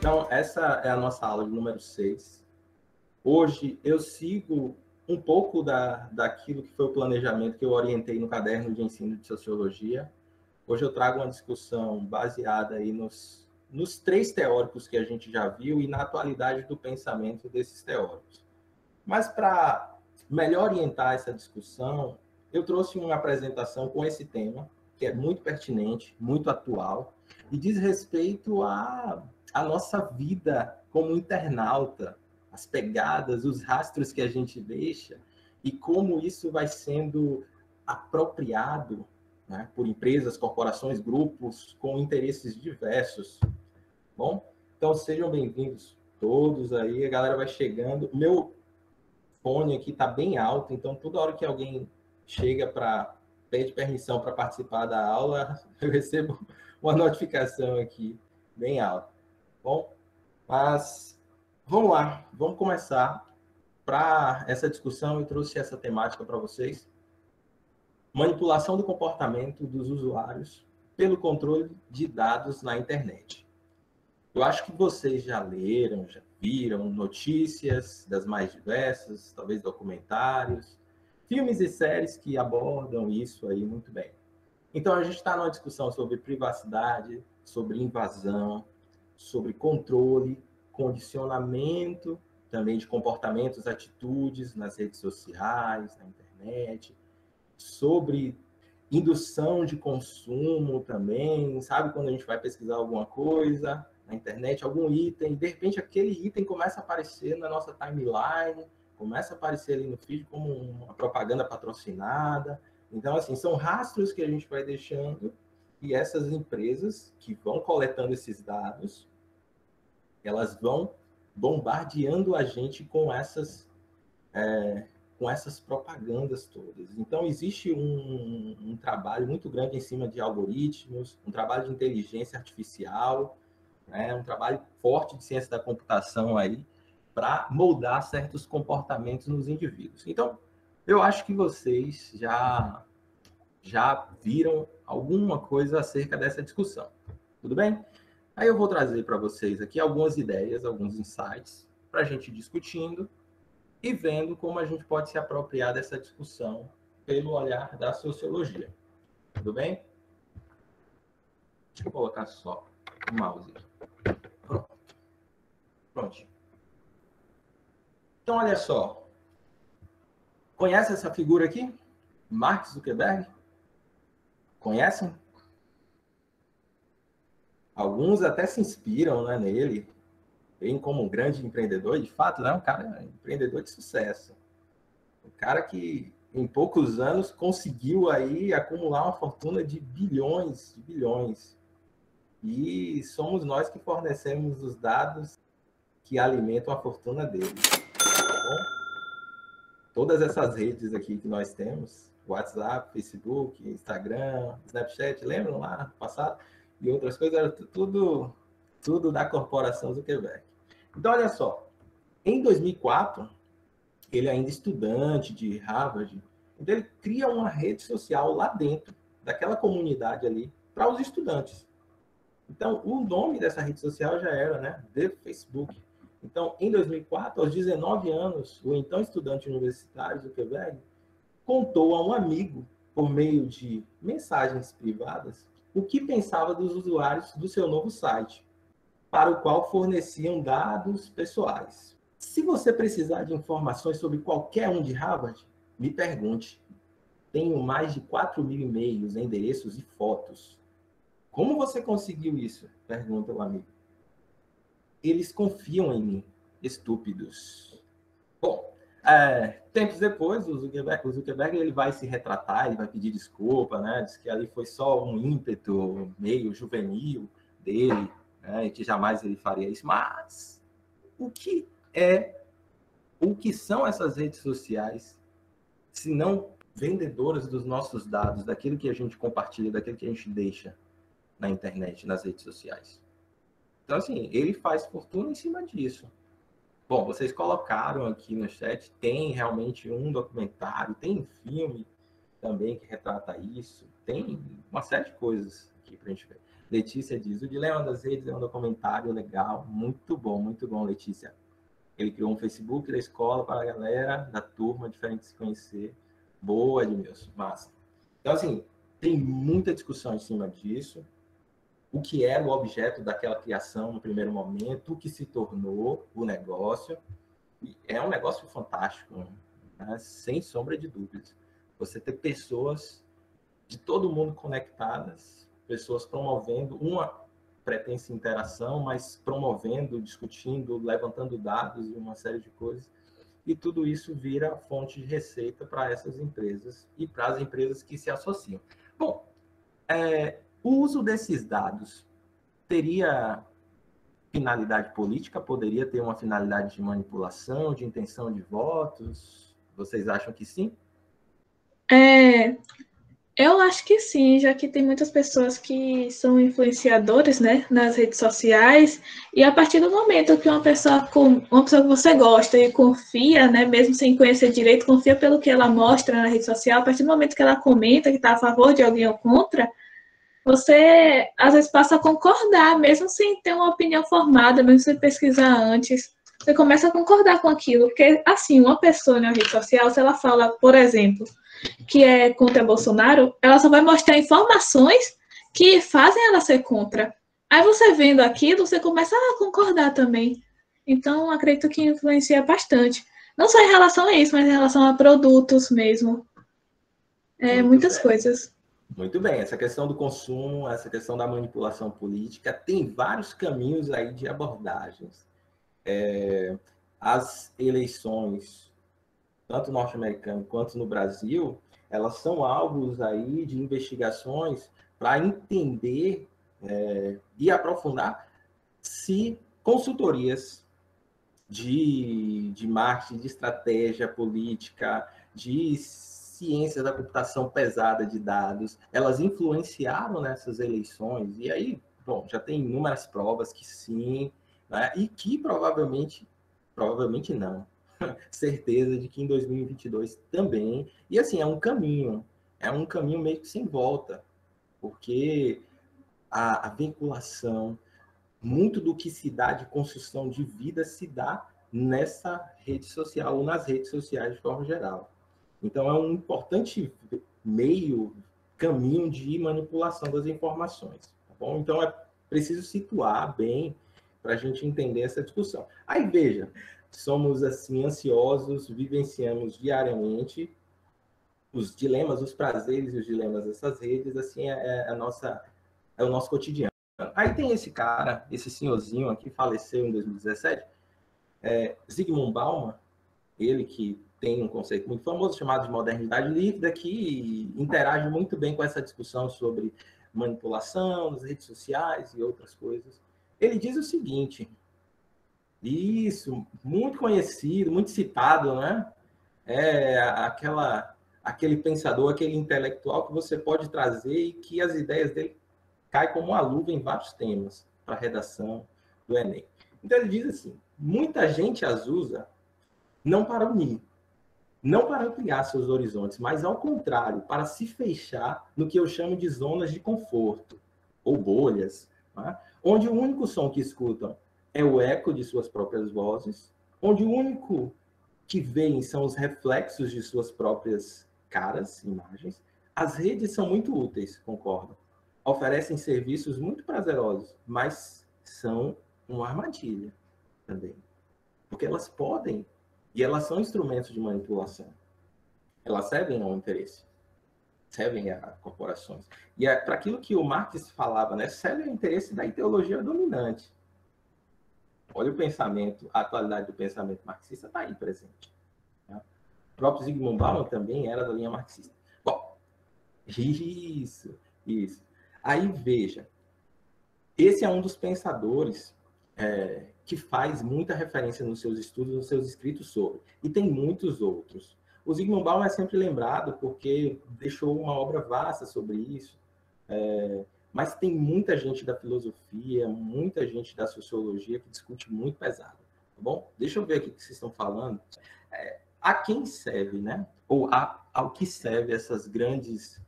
Então, essa é a nossa aula de número 6. Hoje eu sigo um pouco daquilo que foi o planejamento que eu orientei no caderno de ensino de Sociologia. Hoje eu trago uma discussão baseada aí nos 3 teóricos que a gente já viu e na atualidade do pensamento desses teóricos. Mas para melhor orientar essa discussão, eu trouxe uma apresentação com esse tema, que é muito pertinente, muito atual, e diz respeito à nossa vida como internauta, as pegadas, os rastros que a gente deixa, e como isso vai sendo apropriado, né, por empresas, corporações, grupos com interesses diversos. Bom, então sejam bem-vindos todos aí, a galera vai chegando. Meu fone aqui está bem alto, então toda hora que alguém chega para pede permissão para participar da aula, eu recebo uma notificação aqui bem alta. Bom, mas vamos lá, vamos começar. Para essa discussão, eu trouxe essa temática para vocês. Manipulação do comportamento dos usuários pelo controle de dados na internet. Eu acho que vocês já leram, já viram notícias das mais diversas, talvez documentários, filmes e séries que abordam isso aí muito bem. Então, a gente está numa discussão sobre privacidade, sobre invasão, sobre controle, condicionamento também de comportamentos, atitudes nas redes sociais, na internet, sobre indução de consumo também, sabe? Quando a gente vai pesquisar alguma coisa na internet, algum item, de repente aquele item começa a aparecer na nossa timeline, começa a aparecer ali no feed como uma propaganda patrocinada. Então, assim, são rastros que a gente vai deixando e essas empresas que vão coletando esses dados, elas vão bombardeando a gente com essas propagandas todas. Então, existe um trabalho muito grande em cima de algoritmos, um trabalho de inteligência artificial, né, um trabalho forte de ciência da computação aí, para moldar certos comportamentos nos indivíduos. Então, eu acho que vocês já viram alguma coisa acerca dessa discussão. Tudo bem? Aí eu vou trazer para vocês aqui algumas ideias, alguns insights, para a gente ir discutindo e vendo como a gente pode se apropriar dessa discussão pelo olhar da sociologia. Tudo bem? Deixa eu colocar só o mouse aqui. Pronto. Então, olha só. Conhece essa figura aqui? Mark Zuckerberg? Conhecem? Alguns até se inspiram, né, nele, bem como um grande empreendedor, de fato, né, um cara empreendedor de sucesso. Um cara que, em poucos anos, conseguiu aí acumular uma fortuna de bilhões, E somos nós que fornecemos os dados que alimentam a fortuna dele. Tá bom? Todas essas redes aqui que nós temos, WhatsApp, Facebook, Instagram, Snapchat, lembram lá no passado? E outras coisas, era tudo da corporação Zuckerberg. Então, olha só, em 2004, ele ainda estudante de Harvard, então ele cria uma rede social lá dentro daquela comunidade ali para os estudantes. Então, o nome dessa rede social já era, né, The Facebook. Então, em 2004, aos 19 anos, o então estudante universitário Zuckerberg contou a um amigo, por meio de mensagens privadas, o que pensava dos usuários do seu novo site, para o qual forneciam dados pessoais. Se você precisar de informações sobre qualquer um de Harvard, me pergunte. Tenho mais de 4.000 e-mails, endereços e fotos. Como você conseguiu isso? Pergunta o amigo. Eles confiam em mim, estúpidos. Bom, tempos depois, o Zuckerberg ele vai se retratar, ele vai pedir desculpa, né? Diz que ali foi só um ímpeto meio juvenil dele, né? E que jamais ele faria isso. Mas o que são essas redes sociais, se não vendedoras dos nossos dados, daquilo que a gente compartilha, daquilo que a gente deixa na internet, nas redes sociais? Então, assim, ele faz fortuna em cima disso. Bom, vocês colocaram aqui no chat, tem realmente um documentário, tem um filme também que retrata isso, tem uma série de coisas aqui para a gente ver. Letícia diz, o Dilema das Redes é um documentário legal, muito bom, Letícia. Ele criou um Facebook da escola para a galera da turma, diferente de se conhecer. Boa, Edmilson, massa. Então, assim, tem muita discussão em cima disso. O que era o objeto daquela criação no primeiro momento, o que se tornou o negócio. E é um negócio fantástico, né? Sem sombra de dúvidas. Você ter pessoas de todo mundo conectadas, pessoas promovendo uma pretensa interação, mas promovendo, discutindo, levantando dados e uma série de coisas. E tudo isso vira fonte de receita para essas empresas e para as empresas que se associam. Bom, o uso desses dados teria finalidade política? Poderia ter uma finalidade de manipulação, de intenção de votos? Vocês acham que sim? Eu acho que sim, já que tem muitas pessoas que são influenciadores, né, nas redes sociais, e a partir do momento que uma pessoa que você gosta e confia, né, mesmo sem conhecer direito, confia pelo que ela mostra na rede social, a partir do momento que ela comenta que está a favor de alguém ou contra, você às vezes passa a concordar, mesmo sem ter uma opinião formada, mesmo sem pesquisar antes. Você começa a concordar com aquilo, porque assim, uma pessoa na rede social, se ela fala, por exemplo, que é contra Bolsonaro, ela só vai mostrar informações que fazem ela ser contra. Aí você vendo aquilo, você começa a concordar também. Então, acredito que influencia bastante. Não só em relação a isso, mas em relação a produtos mesmo. Muito Muitas bem. coisas. Muito bem, essa questão do consumo, essa questão da manipulação política, tem vários caminhos aí de abordagens. As eleições, tanto norte-americano quanto no Brasil, elas são alvos aí de investigações para entender e aprofundar se consultorias de marketing, de estratégia política, de ciência da computação pesada de dados, elas influenciaram nessas eleições. E aí, bom, já tem inúmeras provas que sim, né? E que provavelmente não, certeza de que em 2022 também. E assim, é um caminho meio que sem volta, porque a vinculação, muito do que se dá de construção de vida se dá nessa rede social ou nas redes sociais de forma geral. Então, é um importante caminho de manipulação das informações. Tá bom? Então, é preciso situar bem para a gente entender essa discussão. Aí, veja, somos assim ansiosos, vivenciamos diariamente os dilemas, os prazeres e os dilemas dessas redes, assim, é o nosso cotidiano. Aí tem esse cara, esse senhorzinho aqui, faleceu em 2017, Zygmunt Bauman, ele que tem um conceito muito famoso chamado de modernidade líquida, que interage muito bem com essa discussão sobre manipulação nas redes sociais e outras coisas. Ele diz o seguinte, isso, muito conhecido, muito citado, né? É aquele pensador, aquele intelectual que você pode trazer e que as ideias dele caem como uma luva em vários temas para a redação do Enem. Então ele diz assim, muita gente as usa não para unir, não para ampliar seus horizontes, mas ao contrário, para se fechar no que eu chamo de zonas de conforto, ou bolhas, né? Onde o único som que escutam é o eco de suas próprias vozes, onde o único que veem são os reflexos de suas próprias caras, imagens. As redes são muito úteis, concordo. Oferecem serviços muito prazerosos, mas são uma armadilha também. Porque elas podem, e elas são instrumentos de manipulação. Elas servem ao interesse, servem a corporações. E para aquilo que o Marx falava, né, serve ao interesse da ideologia dominante. Olha o pensamento, a atualidade do pensamento marxista está aí presente. Né? O próprio Zygmunt Bauman também era da linha marxista. Bom, isso. Aí veja, esse é um dos pensadores que faz muita referência nos seus estudos, nos seus escritos sobre. E tem muitos outros. O Zygmunt Bauman é sempre lembrado porque deixou uma obra vasta sobre isso. Mas tem muita gente da filosofia, muita gente da sociologia que discute muito pesado. Tá bom? Deixa eu ver aqui o que vocês estão falando. A quem serve, né? Ou ao que serve esses grandes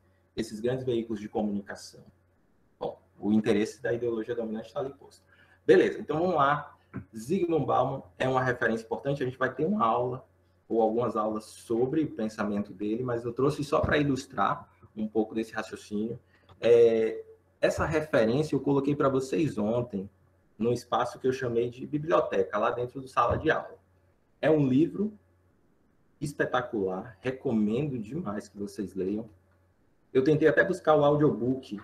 veículos de comunicação? Bom, o interesse da ideologia dominante está ali posto. Beleza, então vamos lá. Zygmunt Bauman é uma referência importante, a gente vai ter uma aula ou algumas aulas sobre o pensamento dele, mas eu trouxe só para ilustrar um pouco desse raciocínio. Essa referência eu coloquei para vocês ontem, num espaço que eu chamei de biblioteca, lá dentro do sala de aula. É um livro espetacular, recomendo demais que vocês leiam. Eu tentei até buscar o audiobook,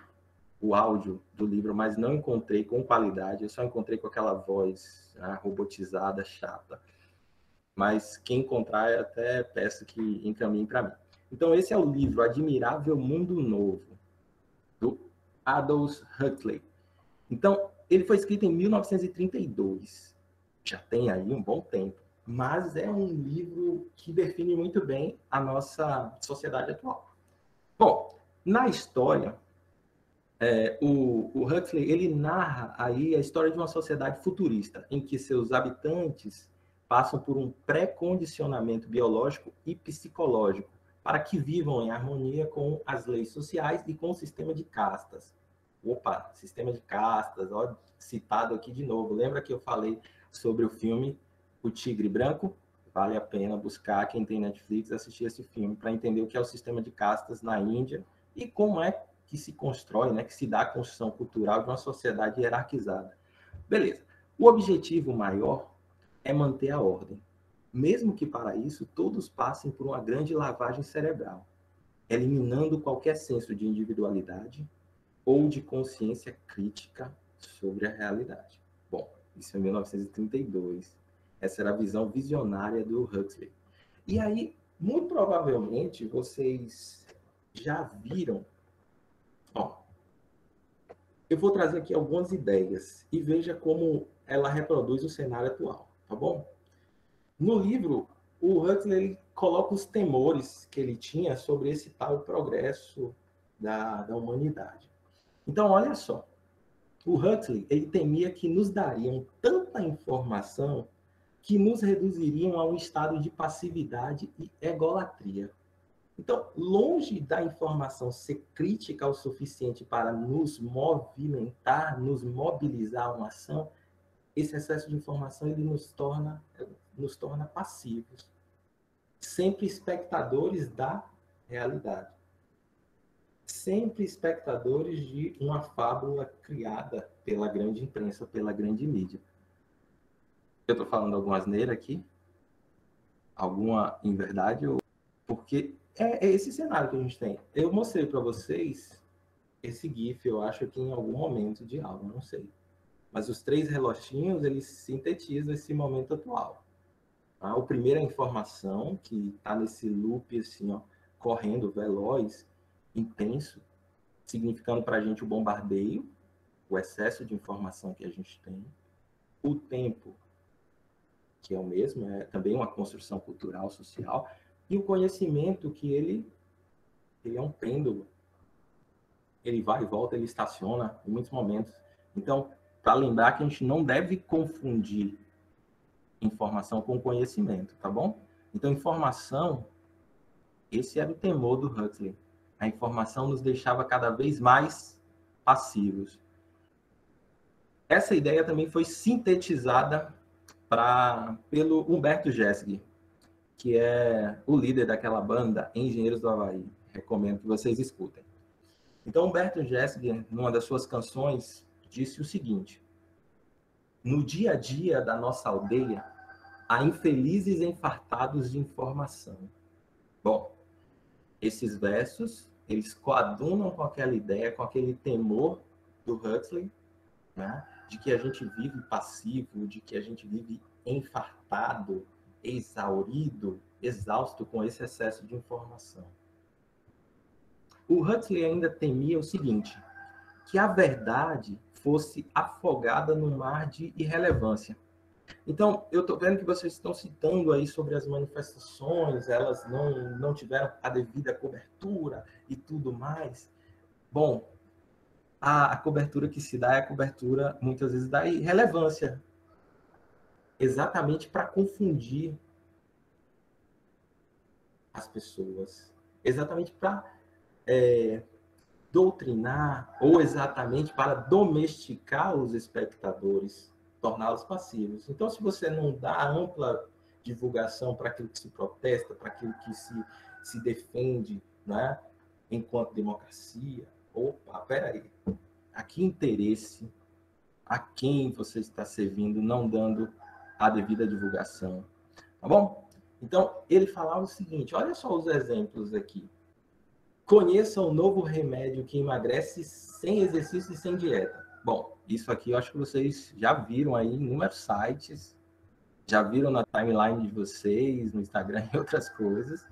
o áudio do livro, mas não encontrei com qualidade, eu só encontrei com aquela voz robotizada, chata. Mas quem encontrar, eu até peço que encaminhe para mim. Então, esse é o livro Admirável Mundo Novo, do Aldous Huxley. Então, ele foi escrito em 1932. Já tem aí um bom tempo. Mas é um livro que define muito bem a nossa sociedade atual. Bom, na história, o Huxley ele narra aí a história de uma sociedade futurista, em que seus habitantes passam por um pré-condicionamento biológico e psicológico para que vivam em harmonia com as leis sociais e com o sistema de castas. Opa, sistema de castas, ó, citado aqui de novo. Lembra que eu falei sobre o filme O Tigre Branco? Vale a pena buscar, quem tem Netflix, assistir esse filme para entender o que é o sistema de castas na Índia e como é que se constrói, né, que se dá a construção cultural de uma sociedade hierarquizada. Beleza. O objetivo maior é manter a ordem, mesmo que para isso todos passem por uma grande lavagem cerebral, eliminando qualquer senso de individualidade ou de consciência crítica sobre a realidade. Bom, isso é 1932. Essa era a visão visionária do Huxley. E aí, muito provavelmente, vocês já viram. Ó, eu vou trazer aqui algumas ideias e veja como ela reproduz o cenário atual, tá bom? No livro, o Huxley coloca os temores que ele tinha sobre esse tal progresso da humanidade. Então, olha só. O Huxley ele temia que nos dariam tanta informação que nos reduziriam a um estado de passividade e egolatria. Então, longe da informação ser crítica o suficiente para nos movimentar, nos mobilizar a uma ação, esse excesso de informação ele nos torna passivos, sempre espectadores da realidade, sempre espectadores de uma fábula criada pela grande imprensa, pela grande mídia. Eu estou falando alguma asneira aqui? Alguma inverdade? Porque é esse cenário que a gente tem. Eu mostrei para vocês esse GIF, eu acho que em algum momento de aula, não sei. Mas os 3 reloginhos, eles sintetizam esse momento atual. Tá? O primeiro é a informação, que está nesse loop, assim, ó, correndo, veloz, intenso, significando para a gente o bombardeio, o excesso de informação que a gente tem. O tempo, que é o mesmo, é também uma construção cultural, social. E o conhecimento, que ele é um pêndulo. Ele vai e volta, ele estaciona em muitos momentos. Então, para lembrar que a gente não deve confundir informação com conhecimento, tá bom? Então, informação, esse era o temor do Huxley. A informação nos deixava cada vez mais passivos. Essa ideia também foi sintetizada pelo Humberto Gessinger, que é o líder daquela banda Engenheiros do Havaí. Recomendo que vocês escutem. Então, Humberto Gessinger, numa das suas canções, disse o seguinte: no dia a dia da nossa aldeia, há infelizes enfartados de informação. Bom, esses versos, eles coadunam com aquela ideia, com aquele temor do Huxley, né, de que a gente vive passivo, de que a gente vive enfartado, exaurido, exausto com esse excesso de informação. O Huxley ainda temia o seguinte, que a verdade fosse afogada no mar de irrelevância. Então, eu estou vendo que vocês estão citando aí sobre as manifestações, elas não tiveram a devida cobertura e tudo mais. Bom, a cobertura que se dá é a cobertura, muitas vezes, da irrelevância. Exatamente para confundir as pessoas. Exatamente para doutrinar ou exatamente para domesticar os espectadores, torná-los passivos. Então, se você não dá ampla divulgação para aquilo que se protesta, para aquilo que se defende, né, enquanto democracia, opa, peraí, a que interesse, a quem você está servindo, não dando a devida divulgação, tá bom? Então, ele falava o seguinte, olha só os exemplos aqui. Conheça o novo remédio que emagrece sem exercício e sem dieta. Bom, isso aqui eu acho que vocês já viram aí em inúmeros sites, já viram na timeline de vocês, no Instagram e outras coisas.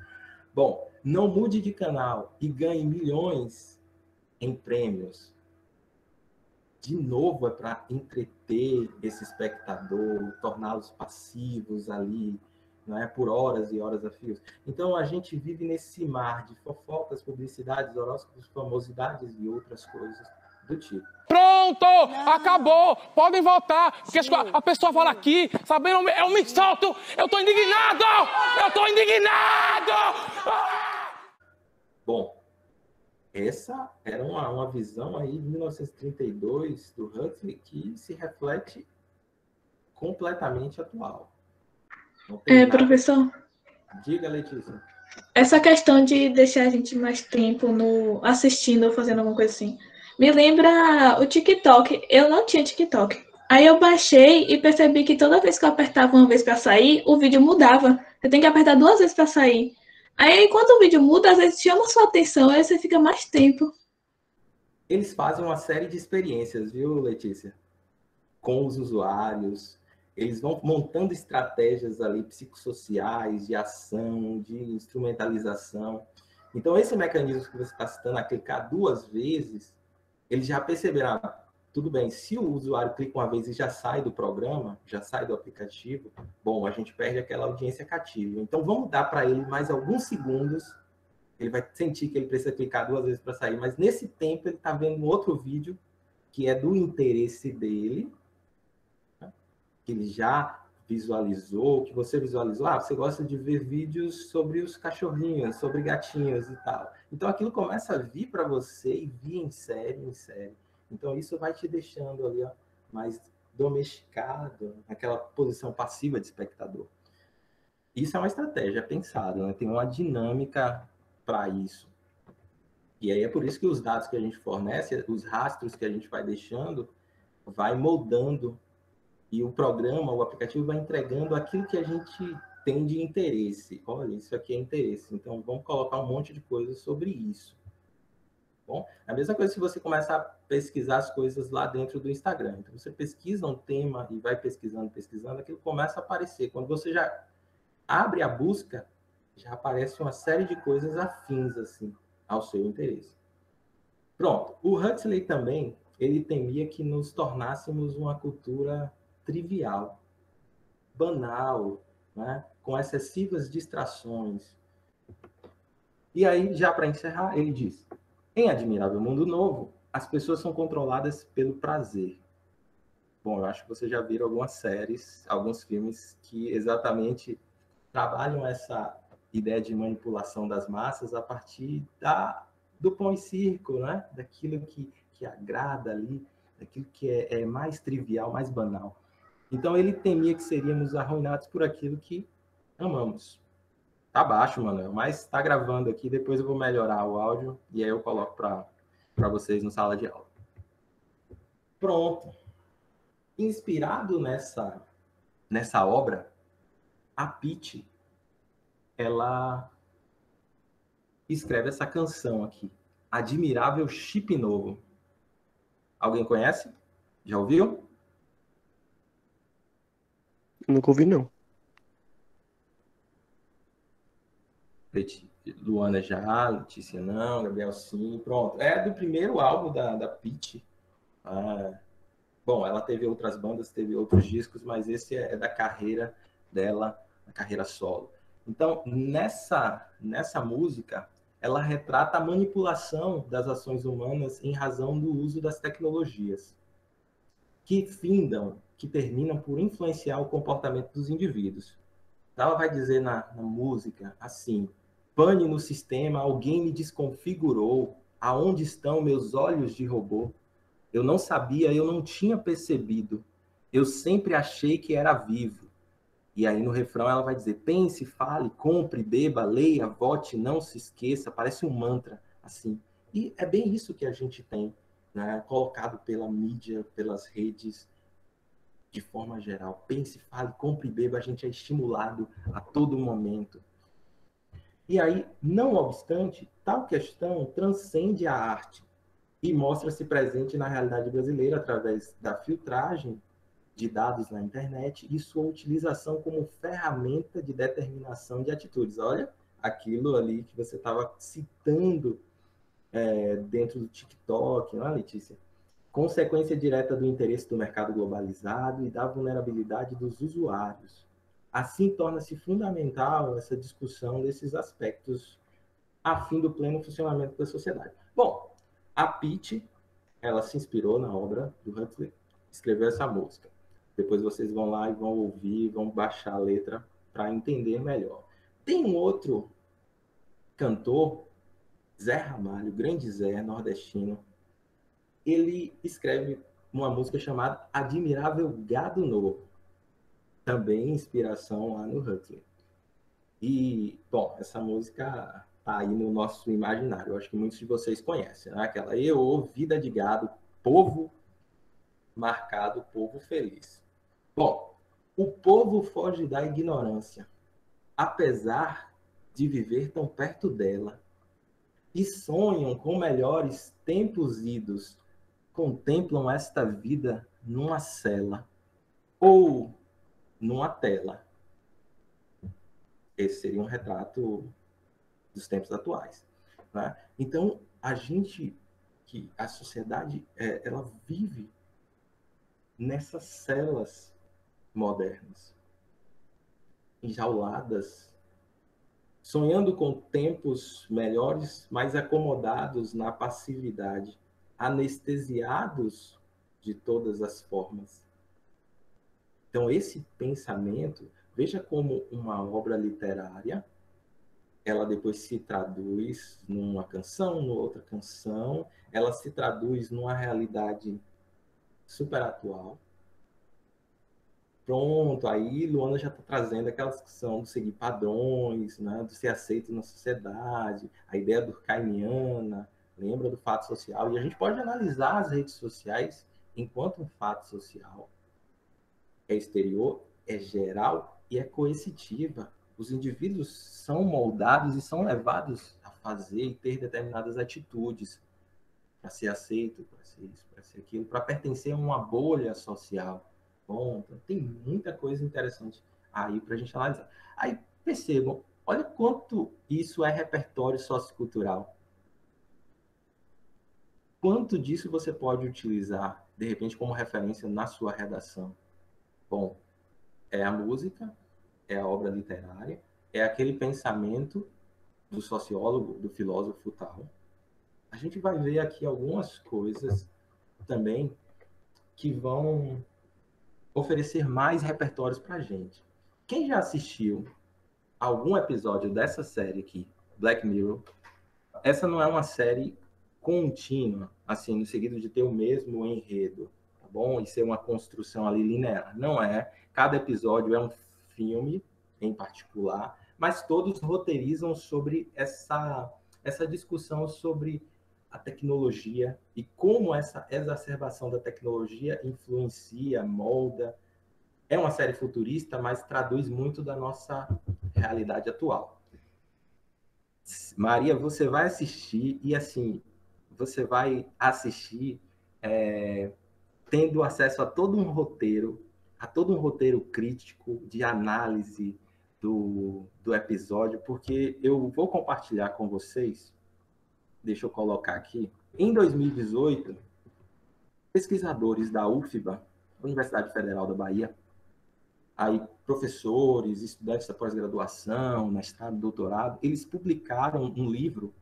Bom, não mude de canal e ganhe milhões em prêmios. De novo, é para entreter esse espectador, torná-los passivos ali, não é? Por horas e horas a fio. Então, a gente vive nesse mar de fofocas, publicidades, horóscopos, famosidades e outras coisas do tipo. Pronto! Não. Acabou! Podem voltar! Porque a pessoa fala aqui, sabendo, eu me solto! Eu tô indignado! Eu tô indignado! Bom, essa era uma visão aí de 1932 do Huxley que se reflete completamente atual. Professor? Diga, Letícia. Essa questão de deixar a gente mais tempo assistindo ou fazendo alguma coisa assim, me lembra o TikTok. Eu não tinha TikTok. Aí eu baixei e percebi que toda vez que eu apertava uma vez para sair, o vídeo mudava. Você tem que apertar 2 vezes para sair. Aí quando o vídeo muda, às vezes chama sua atenção, aí você fica mais tempo. Eles fazem uma série de experiências, viu, Letícia? Com os usuários. Eles vão montando estratégias ali psicossociais, de ação, de instrumentalização. Então, esse mecanismo que você está citando, a clicar 2 vezes, eles já perceberam, tudo bem, se o usuário clica uma vez e já sai do programa, já sai do aplicativo, bom, a gente perde aquela audiência cativa. Então, vamos dar para ele mais alguns segundos, ele vai sentir que ele precisa clicar 2 vezes para sair, mas nesse tempo ele está vendo um outro vídeo que é do interesse dele, que ele já visualizou, que você visualizou, você gosta de ver vídeos sobre os cachorrinhos, sobre gatinhos e tal. Então, aquilo começa a vir para você e vir em série. Então, isso vai te deixando ali, ó, mais domesticado, naquela posição passiva de espectador. Isso é uma estratégia pensada, né? Tem uma dinâmica para isso. E aí é por isso que os dados que a gente fornece, os rastros que a gente vai deixando, vai moldando e o programa, o aplicativo vai entregando aquilo que a gente tem de interesse. Olha, isso aqui é interesse. Então, vamos colocar um monte de coisas sobre isso. Bom, a mesma coisa se você começar a pesquisar as coisas lá dentro do Instagram. Então, você pesquisa um tema e vai pesquisando, aquilo começa a aparecer. Quando você já abre a busca, já aparece uma série de coisas afins, assim, ao seu interesse. Pronto. O Huxley também, ele temia que nos tornássemos uma cultura trivial, banal, né? Com excessivas distrações. E aí, já para encerrar, ele diz, em Admirável Mundo Novo, as pessoas são controladas pelo prazer. Bom, eu acho que vocês já viram algumas séries, alguns filmes que exatamente trabalham essa ideia de manipulação das massas a partir do pão e circo, né? Daquilo que agrada ali, daquilo que é mais trivial, mais banal. Então, ele temia que seríamos arruinados por aquilo que amamos. Tá baixo, Manuel, mas tá gravando aqui, depois eu vou melhorar o áudio e aí eu coloco para vocês no sala de aula. Pronto. Inspirado nessa obra, a Pitty, ela escreve essa canção aqui, Admirável Chip Novo. Alguém conhece? Já ouviu? Nunca ouvi, não. Luana já, Letícia não, Gabriel sim, pronto. É do primeiro álbum da Pitty. Bom, ela teve outras bandas, teve outros discos, mas esse é da carreira dela, da carreira solo. Então, nessa música, ela retrata a manipulação das ações humanas em razão do uso das tecnologias, que terminam por influenciar o comportamento dos indivíduos. Ela vai dizer na música assim, pane no sistema, alguém me desconfigurou, Aonde estão meus olhos de robô? Eu não sabia, eu não tinha percebido. Eu sempre achei que era vivo. E aí no refrão ela vai dizer: pense, fale, compre, beba, leia, vote, não se esqueça. Parece um mantra, assim. E é bem isso que a gente tem, né? Colocado pela mídia, pelas redes, de forma geral. Pense, fale, compre, beba. A gente é estimulado a todo momento. E aí, não obstante, tal questão transcende a arte e mostra-se presente na realidade brasileira através da filtragem de dados na internet e sua utilização como ferramenta de determinação de atitudes. Olha, aquilo ali que você estava citando dentro do TikTok, não é, Letícia? Consequência direta do interesse do mercado globalizado e da vulnerabilidade dos usuários. Assim, torna-se fundamental essa discussão desses aspectos a fim do pleno funcionamento da sociedade. Bom, a Pitty, ela se inspirou na obra do Huxley, escreveu essa música. Depois vocês vão lá e vão ouvir, vão baixar a letra para entender melhor. Tem um outro cantor, Zé Ramalho, grande Zé, nordestino. Ele escreve uma música chamada Admirável Gado Novo. Também inspiração lá no Huxley. E, bom, essa música tá aí no nosso imaginário. Eu acho que muitos de vocês conhecem, né? Aquela Êô, vida de gado, povo marcado, povo feliz. Bom, o povo foge da ignorância, apesar de viver tão perto dela, e sonham com melhores tempos idos, contemplam esta vida numa cela ou numa tela. Esse seria um retrato dos tempos atuais, né? Então, a sociedade, ela vive nessas celas modernas, enjauladas, sonhando com tempos melhores, mas acomodados na passividade, anestesiados de todas as formas. Então, esse pensamento, veja como uma obra literária, ela depois se traduz numa canção, numa outra canção, ela se traduz numa realidade super atual. Pronto, aí Luana já está trazendo aquela discussão do seguir padrões, né, do ser aceito na sociedade, a ideia durkheimiana, lembra do fato social. E a gente pode analisar as redes sociais enquanto um fato social. É exterior, é geral e é coercitiva. Os indivíduos são moldados e são levados a fazer e ter determinadas atitudes para ser aceito, para ser isso, para ser aquilo, para pertencer a uma bolha social. Bom, então tem muita coisa interessante aí para a gente analisar. Aí percebam, olha quanto isso é repertório sociocultural. Quanto disso você pode utilizar, de repente, como referência na sua redação? Bom, é a música, é a obra literária, é aquele pensamento do sociólogo, do filósofo tal. A gente vai ver aqui algumas coisas também que vão oferecer mais repertórios para a gente. Quem já assistiu algum episódio dessa série aqui, Black Mirror, essa não é uma série contínua, assim, no sentido de ter o mesmo enredo, tá bom? E ser uma construção ali linear. Não é. Cada episódio é um filme em particular, mas todos roteirizam sobre essa discussão sobre a tecnologia e como essa exacerbação da tecnologia influencia, molda. É uma série futurista, mas traduz muito da nossa realidade atual. Maria, você vai assistir e, assim, você vai assistir tendo acesso a todo um roteiro crítico de análise do episódio, porque eu vou compartilhar com vocês, deixa eu colocar aqui, em 2018, pesquisadores da UFBA, Universidade Federal da Bahia, aí professores, estudantes da pós-graduação, mestrado, doutorado, eles publicaram um livro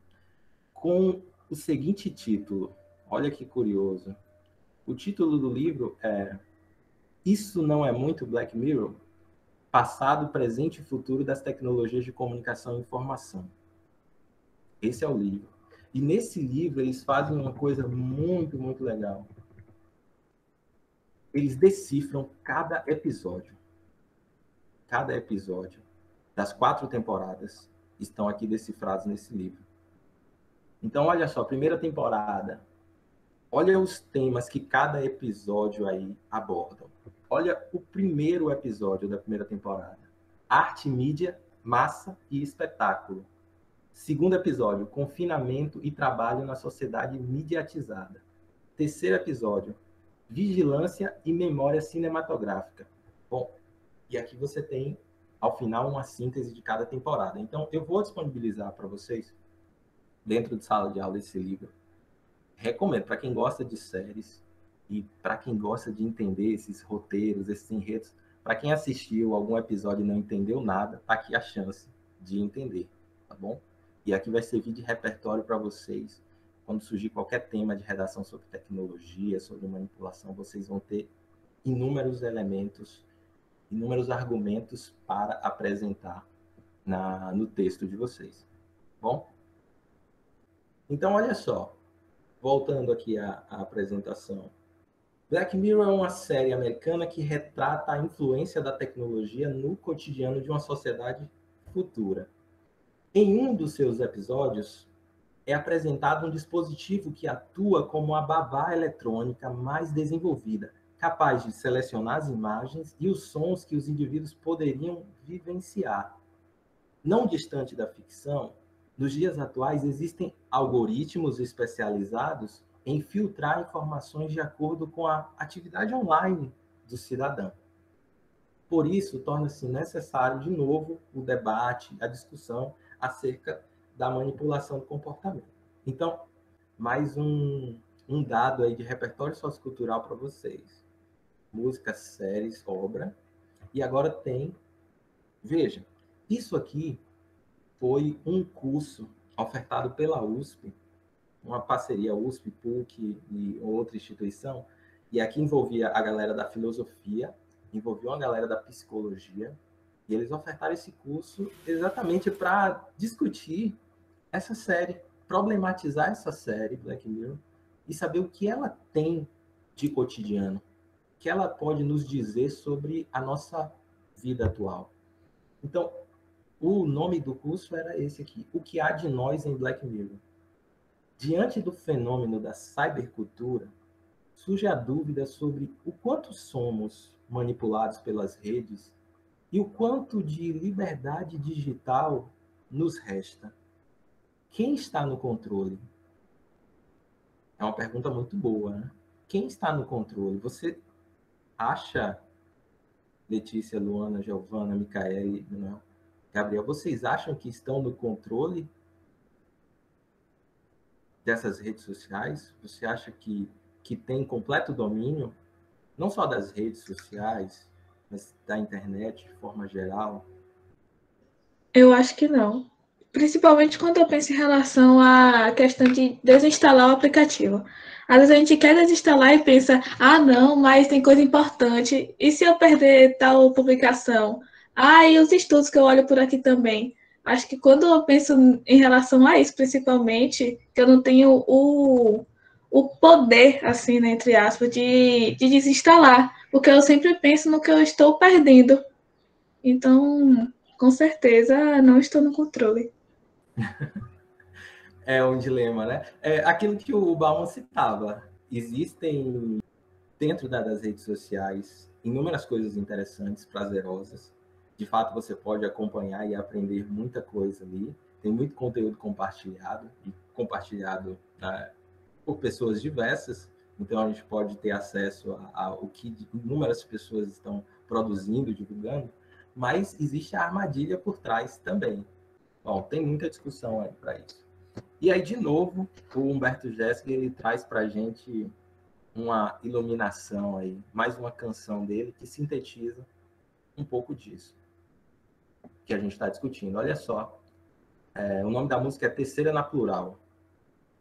com o seguinte título, olha que curioso, o título do livro é Isso Não É Muito Black Mirror? Passado, Presente e Futuro das Tecnologias de Comunicação e Informação. Esse é o livro. E nesse livro eles fazem uma coisa muito, muito legal. Eles decifram cada episódio. Cada episódio das 4 temporadas estão aqui decifrados nesse livro. Então, olha só, primeira temporada. Olha os temas que cada episódio aí abordam. Olha o primeiro episódio da primeira temporada. Arte, mídia, massa e espetáculo. Segundo episódio, confinamento e trabalho na sociedade mediatizada. Terceiro episódio, vigilância e memória cinematográfica. Bom, e aqui você tem, ao final, uma síntese de cada temporada. Então, eu vou disponibilizar para vocês, dentro de sala de aula, esse livro. Recomendo para quem gosta de séries e para quem gosta de entender esses roteiros, esses enredos. Para quem assistiu algum episódio e não entendeu nada, tá aqui a chance de entender, tá bom? E aqui vai servir de repertório para vocês. Quando surgir qualquer tema de redação sobre tecnologia, sobre manipulação, vocês vão ter inúmeros elementos, inúmeros argumentos para apresentar no texto de vocês. Bom? Então, olha só. Voltando aqui à apresentação. Black Mirror é uma série americana que retrata a influência da tecnologia no cotidiano de uma sociedade futura. Em um dos seus episódios, é apresentado um dispositivo que atua como a babá eletrônica mais desenvolvida, capaz de selecionar as imagens e os sons que os indivíduos poderiam vivenciar. Não distante da ficção, nos dias atuais existem algoritmos especializados em filtrar informações de acordo com a atividade online do cidadão. Por isso, torna-se necessário, de novo, o debate, a discussão acerca da manipulação do comportamento. Então, mais um dado aí de repertório sociocultural para vocês. Música, séries, obra. E agora tem... Veja, isso aqui foi um curso ofertado pela USP, uma parceria USP, PUC e outra instituição, e aqui envolvia a galera da filosofia, envolvia uma galera da psicologia, e eles ofertaram esse curso exatamente para discutir essa série, problematizar essa série, Black Mirror, e saber o que ela tem de cotidiano, o que ela pode nos dizer sobre a nossa vida atual. Então, o nome do curso era esse aqui, O que há de nós em Black Mirror. Diante do fenômeno da cybercultura, surge a dúvida sobre o quanto somos manipulados pelas redes e o quanto de liberdade digital nos resta. Quem está no controle? É uma pergunta muito boa, né? Quem está no controle? Você acha, Letícia, Luana, Giovana, Micaele, não? Gabriel, vocês acham que estão no controle dessas redes sociais? Você acha que tem completo domínio, não só das redes sociais, mas da internet de forma geral? Eu acho que não. Principalmente quando eu penso em relação à questão de desinstalar o aplicativo. Às vezes a gente quer desinstalar e pensa, ah, não, mas tem coisa importante. E se eu perder tal publicação? Ah, e os estudos que eu olho por aqui também. Acho que quando eu penso em relação a isso, principalmente, que eu não tenho o poder, assim, né, entre aspas, de desinstalar. Porque eu sempre penso no que eu estou perdendo. Então, com certeza, não estou no controle. É um dilema, né? É aquilo que o Bauman citava. Existem, dentro das redes sociais, inúmeras coisas interessantes, prazerosas. De fato, você pode acompanhar e aprender muita coisa ali. Tem muito conteúdo compartilhado, e compartilhado por pessoas diversas. Então, a gente pode ter acesso ao que inúmeras pessoas estão produzindo, divulgando. Mas existe a armadilha por trás também. Bom, tem muita discussão aí para isso. E aí, de novo, o Humberto Gessinger, ele traz para a gente uma iluminação aí, mais uma canção dele que sintetiza um pouco disso que a gente está discutindo. Olha só, o nome da música é Terceira na Plural.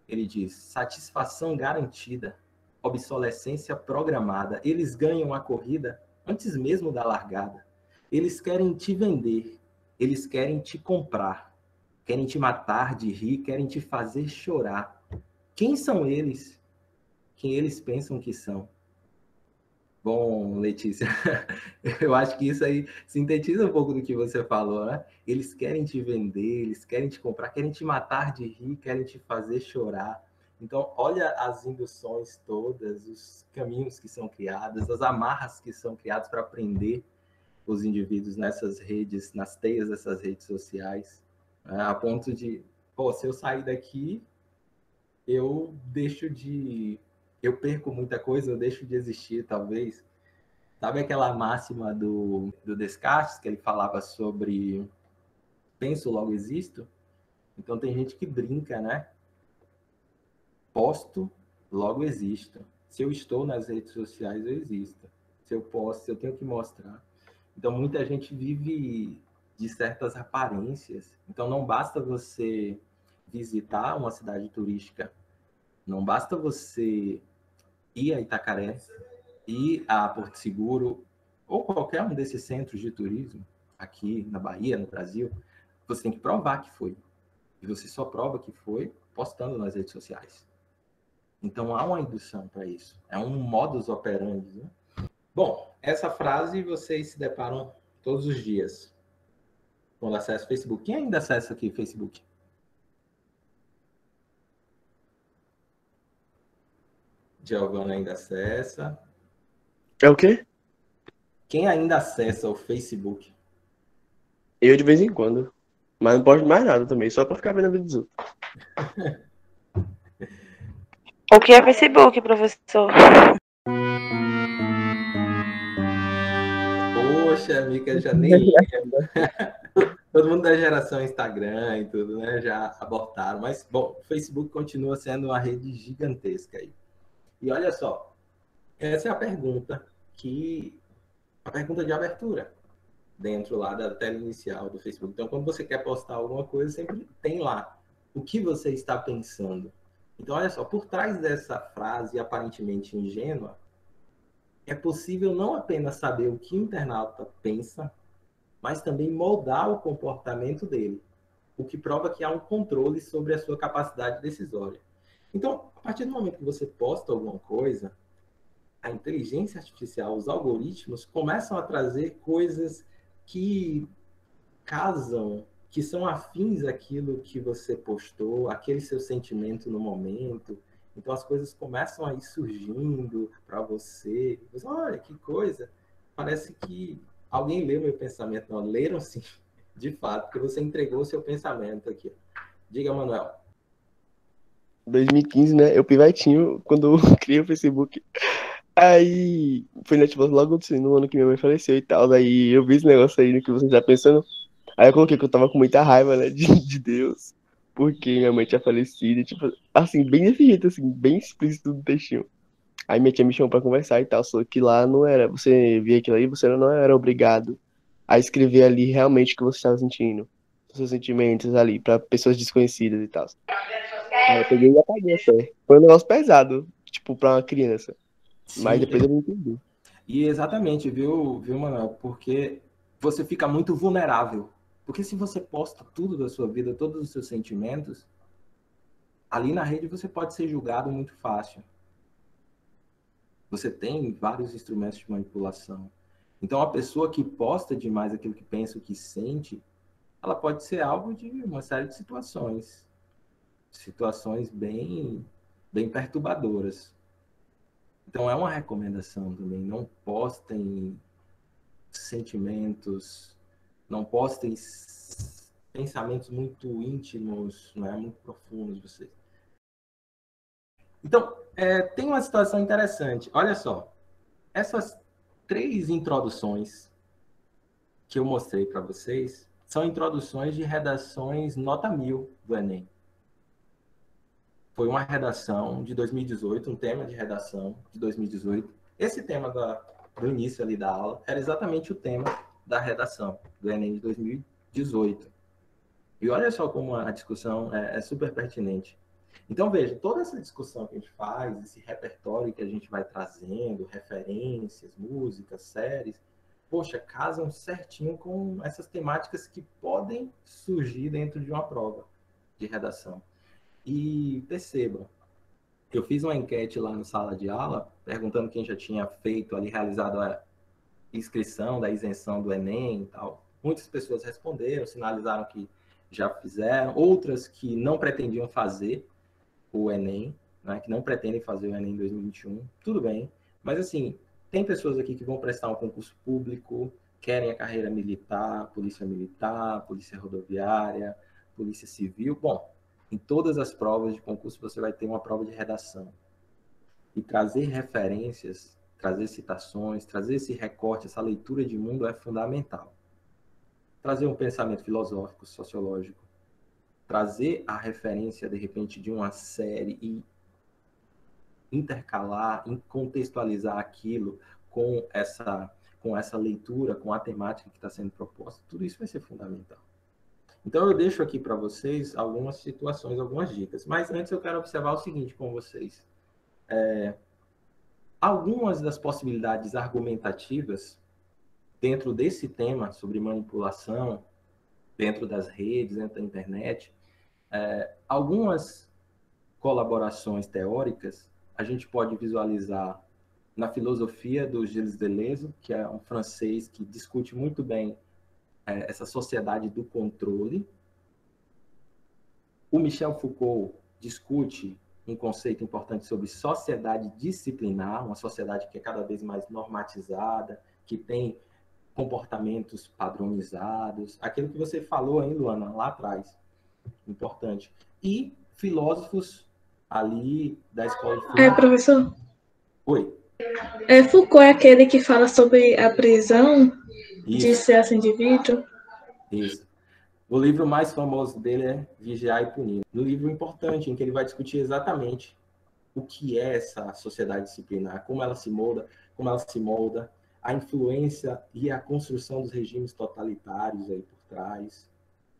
Ele diz, satisfação garantida, obsolescência programada. Eles ganham a corrida antes mesmo da largada. Eles querem te vender, eles querem te comprar. querem te matar de rir, querem te fazer chorar. Quem são eles? Quem eles pensam que são? Bom, Letícia, eu acho que isso aí sintetiza um pouco do que você falou, né? Eles querem te vender, eles querem te comprar, querem te matar de rir, querem te fazer chorar. Então, olha as induções todas, os caminhos que são criados, as amarras que são criadas para prender os indivíduos nessas redes, nas teias dessas redes sociais, né? A ponto de, pô, se eu sair daqui, eu deixo de... Eu perco muita coisa, eu deixo de existir, talvez. Sabe aquela máxima do Descartes, que ele falava sobre penso, logo existo? Então tem gente que brinca, né? Posto, logo existo. Se eu estou nas redes sociais, eu existo. Se eu posto, eu tenho que mostrar. Então muita gente vive de certas aparências. Então não basta você visitar uma cidade turística, não basta você ir a Itacaré, ir a Porto Seguro, ou qualquer um desses centros de turismo, aqui na Bahia, no Brasil, você tem que provar que foi. E você só prova que foi postando nas redes sociais. Então há uma indução para isso. É um modus operandi, né? Bom, essa frase vocês se deparam todos os dias quando acessa o Facebook. Quem ainda acessa aqui o Facebook? Giovana ainda acessa. É o quê? Quem ainda acessa o Facebook? Eu de vez em quando. Mas não posto mais nada também, só pra ficar vendo a vida dos outros. O que é Facebook, professor? Poxa, amiga, já nem lembro. Todo mundo da geração Instagram e tudo, né? Já abortaram. Mas, bom, o Facebook continua sendo uma rede gigantesca aí. E olha só, essa é a pergunta de abertura dentro lá da tela inicial do Facebook. Então, quando você quer postar alguma coisa, sempre tem lá o que você está pensando. Então, olha só, por trás dessa frase aparentemente ingênua, é possível não apenas saber o que o internauta pensa, mas também moldar o comportamento dele, o que prova que há um controle sobre a sua capacidade decisória. Então, a partir do momento que você posta alguma coisa, a inteligência artificial, os algoritmos começam a trazer coisas que casam, que são afins àquilo que você postou, aquele seu sentimento no momento. Então as coisas começam a ir surgindo para você. Você, olha, que coisa! Parece que alguém leu meu pensamento. Não, leram sim, de fato, porque você entregou o seu pensamento aqui. Diga, Manuel. 2015, né? Eu pivetinho, quando eu criei o Facebook. Aí, foi né, tipo, logo assim, no ano que minha mãe faleceu e tal. Daí eu vi esse negócio aí no que você tá pensando. Aí eu coloquei que eu tava com muita raiva, né, de Deus. Porque minha mãe tinha falecido, e, tipo, assim, bem desse jeito, assim, bem explícito do textinho. Aí minha tia me chamou pra conversar e tal, só que lá não era, você via aquilo aí, você não era obrigado a escrever ali realmente o que você estava sentindo, os seus sentimentos ali, pra pessoas desconhecidas e tal. Aí eu peguei e apaguei até. Foi um negócio pesado, tipo, pra uma criança. Mas Sim, depois eu não entendi. e exatamente, viu, Manuel? Porque você fica muito vulnerável. Porque se você posta tudo da sua vida, todos os seus sentimentos, ali na rede você pode ser julgado muito fácil. Você tem vários instrumentos de manipulação. Então, a pessoa que posta demais aquilo que pensa, o que sente, ela pode ser alvo de uma série de situações. Situações bem perturbadoras. Então, é uma recomendação também. Não postem sentimentos, não postem pensamentos muito íntimos, né? Muito profundos. Você. Então, tem uma situação interessante. Olha só, essas 3 introduções que eu mostrei para vocês são introduções de redações nota 1000 do Enem. Foi uma redação de 2018, um tema de redação de 2018. Esse tema do início ali da aula era exatamente o tema da redação do Enem de 2018. E olha só como a discussão é super pertinente. Então, veja, toda essa discussão que a gente faz, esse repertório que a gente vai trazendo, referências, músicas, séries, poxa, casam certinho com essas temáticas que podem surgir dentro de uma prova de redação. E percebam, eu fiz uma enquete lá na sala de aula, perguntando quem já tinha feito ali, realizado a inscrição da isenção do Enem e tal. Muitas pessoas responderam, sinalizaram que já fizeram, outras que não pretendiam fazer o Enem, né, que não pretendem fazer o Enem em 2021, tudo bem. Mas, assim, tem pessoas aqui que vão prestar um concurso público, querem a carreira militar, polícia rodoviária, polícia civil. Bom, em todas as provas de concurso você vai ter uma prova de redação. E trazer referências, trazer citações, trazer esse recorte, essa leitura de mundo é fundamental. Trazer um pensamento filosófico, sociológico, trazer a referência, de repente, de uma série e intercalar, contextualizar aquilo com essa leitura, com a temática que está sendo proposta, tudo isso vai ser fundamental. Então, eu deixo aqui para vocês algumas situações, algumas dicas. Mas antes eu quero observar o seguinte com vocês. Algumas das possibilidades argumentativas dentro desse tema sobre manipulação, dentro das redes, dentro da internet, algumas colaborações teóricas a gente pode visualizar na filosofia do Gilles Deleuze, que é um francês que discute muito bem essa sociedade do controle. O Michel Foucault discute um conceito importante sobre sociedade disciplinar, uma sociedade que é cada vez mais normatizada, que tem comportamentos padronizados, aquilo que você falou aí, Luana, lá atrás, importante. E filósofos ali da escola de Foucault. Professor? Oi. Foucault é aquele que fala sobre a prisão de Isso. certo indivíduo? Isso. O livro mais famoso dele é Vigiar e Punir. Um livro importante em que ele vai discutir exatamente o que é essa sociedade disciplinar, como ela se molda, a influência e a construção dos regimes totalitários aí por trás,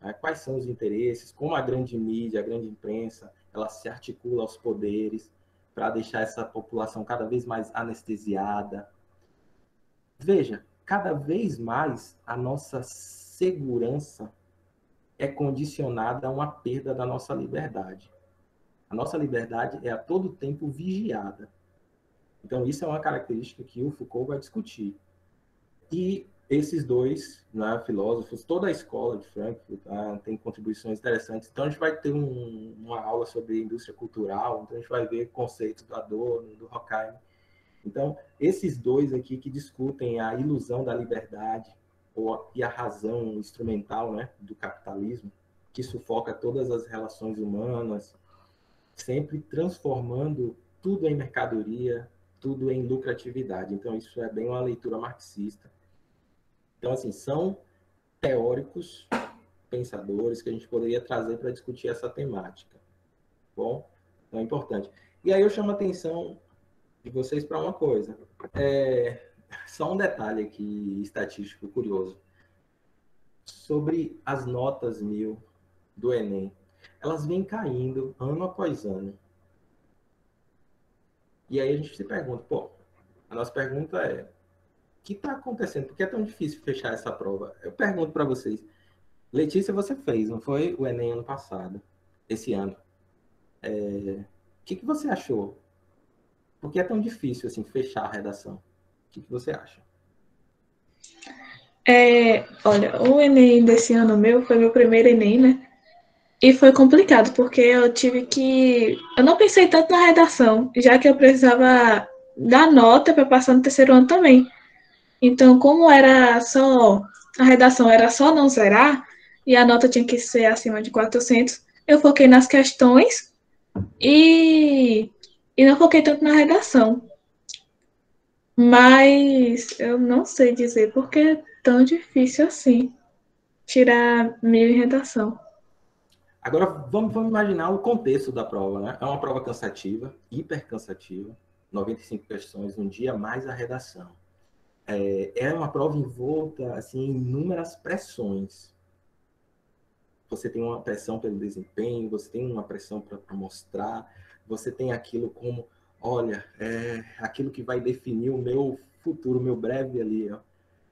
né? Quais são os interesses, como a grande mídia, a grande imprensa, ela se articula aos poderes para deixar essa população cada vez mais anestesiada. Veja, cada vez mais a nossa segurança é condicionada a uma perda da nossa liberdade. A nossa liberdade é a todo tempo vigiada. Então, isso é uma característica que o Foucault vai discutir. E esses dois, né, filósofos, toda a escola de Frankfurt, tem contribuições interessantes. Então, a gente vai ter uma aula sobre indústria cultural, então a gente vai ver conceitos do Adorno, do Horkheim. Então, esses dois aqui que discutem a ilusão da liberdade e a razão instrumental, né, do capitalismo, que sufoca todas as relações humanas, sempre transformando tudo em mercadoria, tudo em lucratividade. Então, isso é bem uma leitura marxista. Então, assim, são teóricos, pensadores, que a gente poderia trazer para discutir essa temática. Bom? Então, é importante. E aí eu chamo a atenção de vocês para uma coisa. Só um detalhe aqui, estatístico, curioso. Sobre as notas 1000 do Enem. Elas vêm caindo ano após ano. E aí a gente se pergunta, a nossa pergunta é, o que está acontecendo? Por que é tão difícil fechar essa prova? Eu pergunto para vocês. Letícia, você fez, não foi o Enem ano passado, esse ano. O que você achou? Por que é tão difícil assim, fechar a redação? O que você acha? Olha, o Enem desse ano meu foi meu primeiro Enem, né? E foi complicado, porque eu não pensei tanto na redação, já que eu precisava dar nota para passar no terceiro ano também. Então, como a redação era só não zerar, e a nota tinha que ser acima de 400, eu foquei nas questões e não foquei tanto na redação. Mas eu não sei dizer por que é tão difícil assim tirar 1000 em redação. Agora, vamos imaginar o contexto da prova, né? É uma prova cansativa, hiper cansativa, 95 questões num dia, mais a redação. É uma prova envolta assim, em inúmeras pressões. Você tem uma pressão pelo desempenho, você tem uma pressão para mostrar, você tem aquilo como, olha, aquilo que vai definir o meu futuro, o meu breve ali, ó.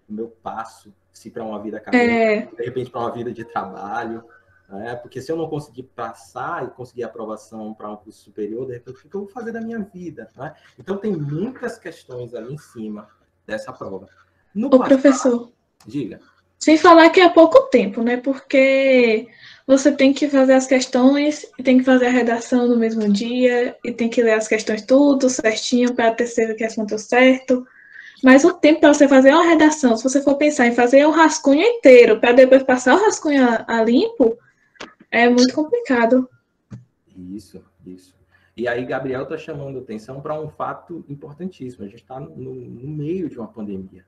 o meu passo, se para uma vida acadêmica, É, de repente para uma vida de trabalho, né? Porque se eu não conseguir passar e conseguir aprovação para um curso superior, de repente, o que eu vou fazer da minha vida, né? Então, tem muitas questões ali em cima dessa prova. No o passado, professor. diga. Sem falar que é pouco tempo, né? Porque você tem que fazer as questões, e tem que fazer a redação no mesmo dia, e tem que ler as questões tudo certinho para ter certeza que respondeu certo. Mas o tempo para você fazer uma redação, se você for pensar em fazer um rascunho inteiro para depois passar o rascunho a limpo, é muito complicado. Isso. E aí, Gabriel está chamando atenção para um fato importantíssimo. A gente está no meio de uma pandemia.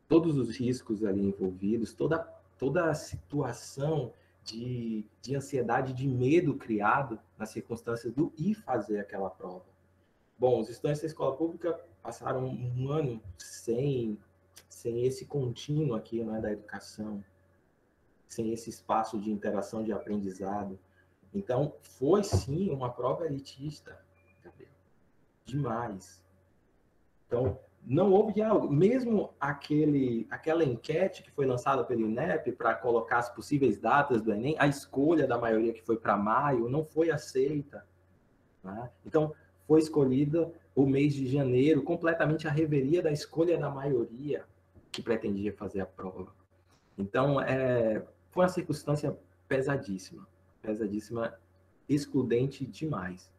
Todos os riscos ali envolvidos, toda a situação de ansiedade, de medo criado nas circunstâncias do ir fazer aquela prova. Bom, os estudantes da escola pública passaram um ano sem esse contínuo aqui, né, da educação, sem esse espaço de interação, de aprendizado. Então, foi sim uma prova elitista, Gabriel. Demais. Então, não houve diálogo. Mesmo aquela enquete que foi lançada pelo INEP para colocar as possíveis datas do Enem, a escolha da maioria que foi para maio não foi aceita. Né? Então, foi escolhida o mês de janeiro, completamente a revelia da escolha da maioria que pretendia fazer a prova. Então, foi uma circunstância pesadíssima, excludente demais.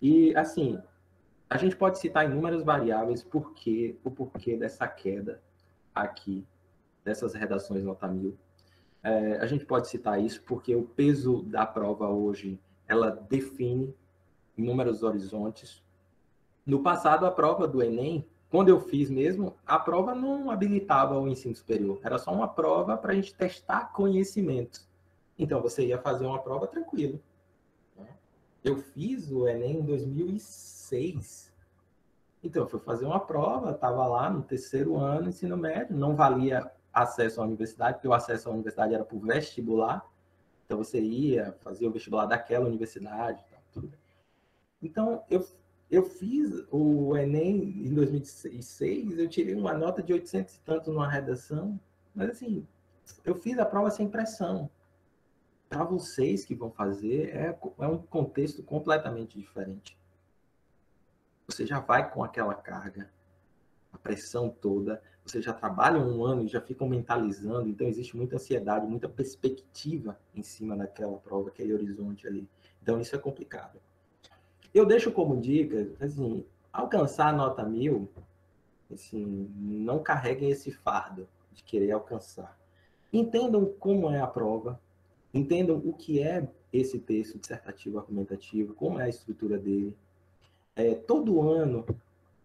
E, assim, a gente pode citar inúmeras variáveis o porquê dessa queda aqui, dessas redações nota 1000. A gente pode citar isso porque o peso da prova hoje, ela define inúmeros horizontes. No passado, a prova do Enem, quando eu fiz mesmo, a prova não habilitava o ensino superior. Era só uma prova para a gente testar conhecimentos. Então, você ia fazer uma prova tranquilo. Eu fiz o Enem em 2006. Então, eu fui fazer uma prova, estava lá no terceiro ano, ensino médio, não valia acesso à universidade, porque o acesso à universidade era por vestibular. Então, você ia fazer o vestibular daquela universidade. Tudo bem. Então, eu fiz o Enem em 2006, eu tirei uma nota de 800 e tanto numa redação, mas assim, eu fiz a prova sem pressão. Para vocês que vão fazer, é um contexto completamente diferente. Você já vai com aquela carga, a pressão toda, você já trabalha um ano e já ficam mentalizando, então existe muita ansiedade, muita perspectiva em cima daquela prova, aquele horizonte ali. Então isso é complicado. Eu deixo como dica, assim, alcançar a nota 1000, assim, não carreguem esse fardo de querer alcançar. Entendam como é a prova, entendam o que é esse texto dissertativo argumentativo, como é a estrutura dele. Todo ano,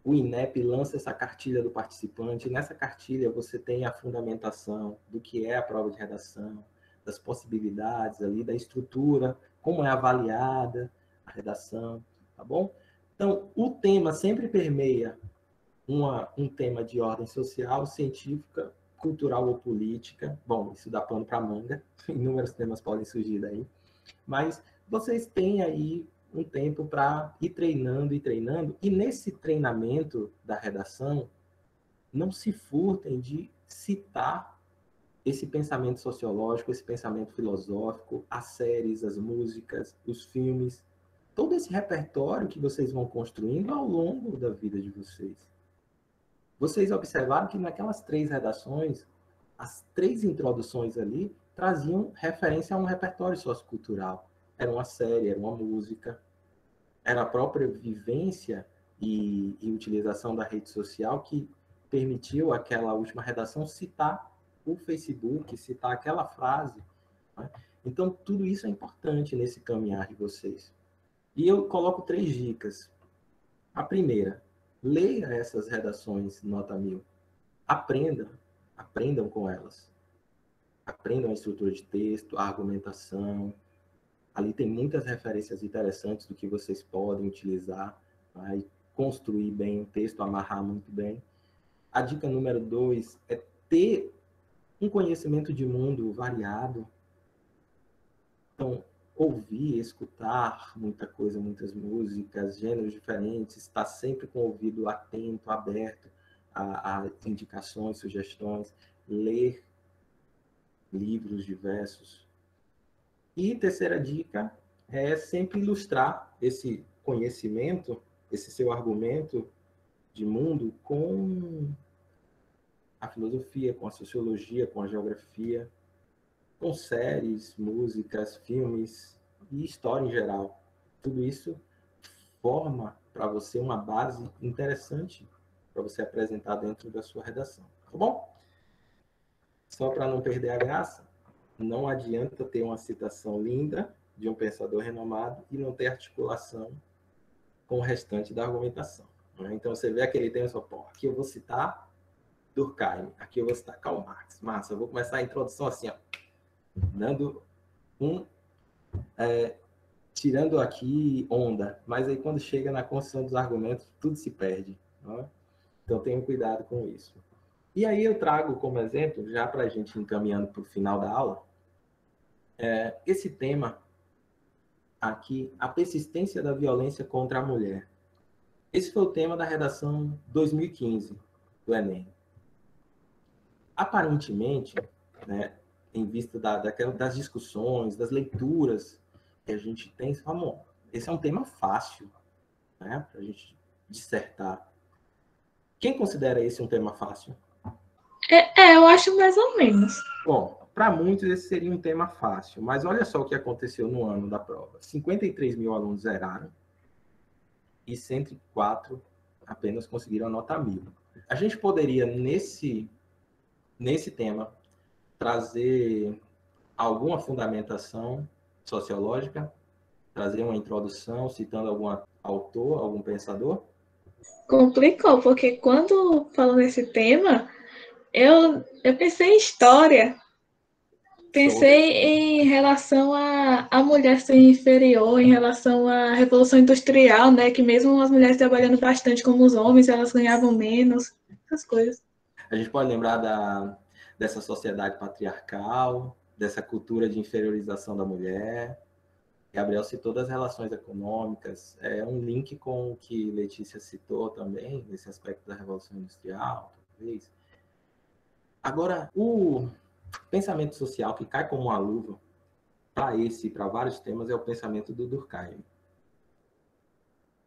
o INEP lança essa cartilha do participante. Nessa cartilha, você tem a fundamentação do que é a prova de redação, das possibilidades ali, da estrutura, como é avaliada a redação, tá bom? Então, o tema sempre permeia um tema de ordem social, científica, cultural ou política. Bom, isso dá pano para manga, inúmeros temas podem surgir daí, mas vocês têm aí um tempo para ir treinando, e nesse treinamento da redação, não se furtem de citar esse pensamento sociológico, esse pensamento filosófico, as séries, as músicas, os filmes, todo esse repertório que vocês vão construindo ao longo da vida de vocês. Vocês observaram que naquelas 3 redações, as 3 introduções ali traziam referência a um repertório sociocultural. Era uma série, era uma música, era a própria vivência e utilização da rede social que permitiu aquela última redação citar o Facebook, citar aquela frase. Né? Então, tudo isso é importante nesse caminhar de vocês. E eu coloco 3 dicas. A primeira, leia essas redações nota 1000. Aprendam com elas. Aprendam a estrutura de texto, a argumentação. Ali tem muitas referências interessantes do que vocês podem utilizar, tá? E construir bem o texto, amarrar muito bem. A dica número 2 é ter um conhecimento de mundo variado. Então, ouvir, escutar muita coisa, muitas músicas, gêneros diferentes, estar sempre com o ouvido atento, aberto a indicações, sugestões, ler livros diversos. E terceira dica é sempre ilustrar esse conhecimento, esse seu argumento de mundo com a filosofia, com a sociologia, com a geografia, com séries, músicas, filmes e história em geral. Tudo isso forma para você uma base interessante para você apresentar dentro da sua redação. Tá bom? Só para não perder a graça, não adianta ter uma citação linda de um pensador renomado e não ter articulação com o restante da argumentação. Né? Então, você vê aquele tema e fala, pô, aqui eu vou citar Durkheim, aqui eu vou citar Karl Marx. Massa, eu vou começar a introdução assim, ó, dando tirando aqui onda, mas aí quando chega na construção dos argumentos, tudo se perde. Né? Então, tenham cuidado com isso. E aí eu trago como exemplo, já para a gente ir encaminhando para o final da aula, esse tema aqui, a persistência da violência contra a mulher. Esse foi o tema da redação 2015 do Enem. Aparentemente, né, em vista das discussões, das leituras que a gente tem, vamos, esse é um tema fácil, né, para a gente dissertar. Quem considera esse um tema fácil? Eu acho mais ou menos. Bom, para muitos esse seria um tema fácil, mas olha só o que aconteceu no ano da prova. 53 mil alunos zeraram e 104 apenas conseguiram a nota 1000. A gente poderia, nesse tema, trazer alguma fundamentação sociológica, trazer uma introdução, citando algum autor, algum pensador? Complicou, porque quando falou nesse tema, eu pensei em história. Pensei em relação à mulher ser inferior, em relação à Revolução Industrial, né? Que mesmo as mulheres trabalhando bastante como os homens, elas ganhavam menos, essas coisas. A gente pode lembrar dessa sociedade patriarcal, dessa cultura de inferiorização da mulher. Gabriel citou das relações econômicas, é um link com o que Letícia citou também, nesse aspecto da Revolução Industrial, talvez. Agora, o pensamento social que cai como uma luva para esse e para vários temas é o pensamento do Durkheim.